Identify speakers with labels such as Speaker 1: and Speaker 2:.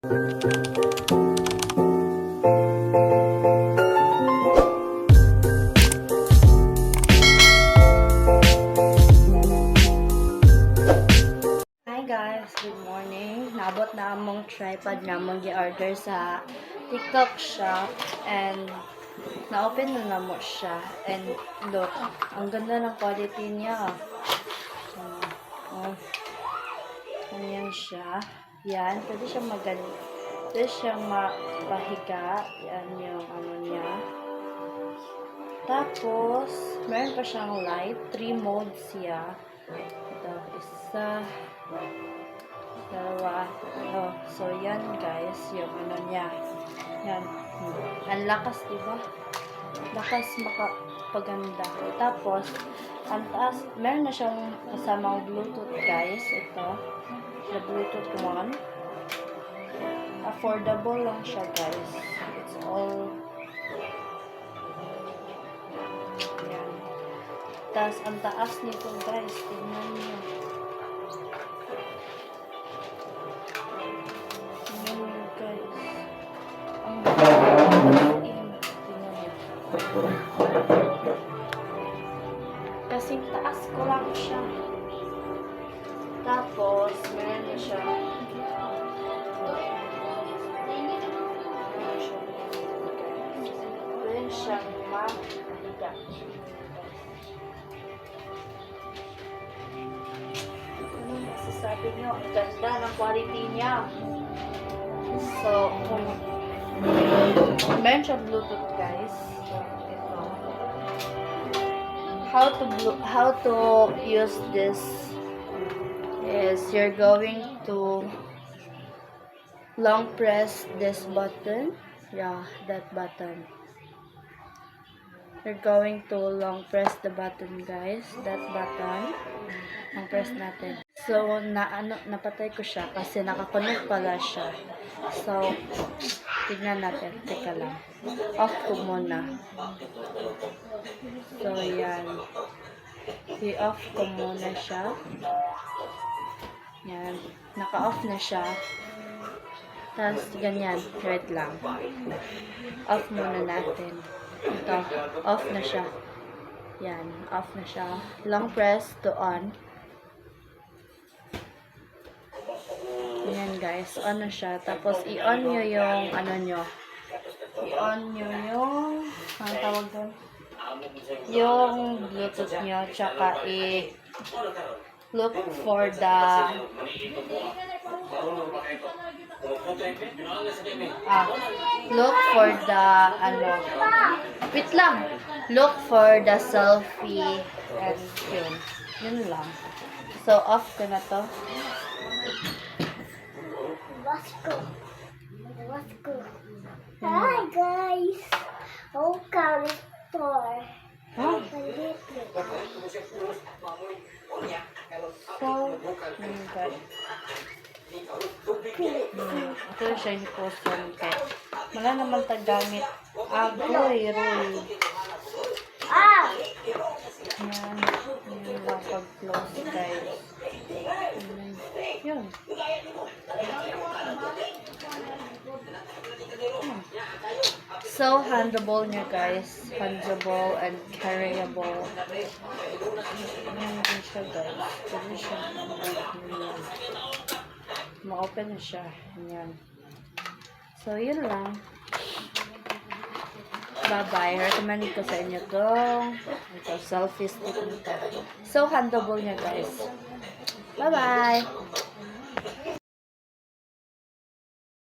Speaker 1: Hi guys, good morning. Naabot na among tripod na among gi-order sa TikTok shop and na-open na mo siya. And look, ang ganda ng quality niya. Ganyan siya. Yan, pwede siyang pwede siyang mapahiga. Yan yung ano niya. Tapos, meron pa siyang light. 3 modes siya. Ito, isa, dalawa. Oh, so yan guys, yung ano niya. Yan. Ang lakas, diba? Lakas makapaganda. Tapos, ang taas, meron na siyang kasamang Bluetooth guys. Ito, the Bluetooth one. Affordable lang siya guys. It's all yan. Tapos, ang taas nito guys. Tingnan niyo. Tingnan niyo guys. Ang tingnan niyo. Kasing taas ko lang siya. Tapos, meron na siya. Meron siyang mahiga. Ano masasabi nyo? Ang ganda ng quality niya. So, meron siyang Bluetooth guys. So, ito. How to use this is you're going to long press this button. Yeah, that button. You're going to long press the button guys. That button. Long press natin. So, napatay ko siya kasi nakakonect pala siya. So, tignan natin. Teka lang. Off ko muna. So, yan. I-off ko muna siya. Yan. Naka-off na siya. Tapos, ganyan. Wait lang. Off muna natin. Ito. Off na siya. Yan. Off na siya. Long press to on. Yan guys. On na siya. Tapos, i-on nyo yung ano nyo. I-on nyo yung ang tawag doon? Yung Bluetooth nyo. Tsaka look for the look for the wait lang. Look for the selfie and yun lang. So, off ko na to.
Speaker 2: Let's go. Hi guys. Welcome store.
Speaker 1: Huh? So, guys. Ito siya yung post yung kay. Wala naman tagamit. Agoy, roy. Yan. Yan lang pag-close guys. Yun. So, handleable niya guys. Handleable and carryable. Yan din siya guys. Pwede siya. Ma-open na siya. Yan. So, yun lang. Bye-bye. Recommend ko sa inyo itong selfie stick nito. So, handleable niya guys. Bye-bye!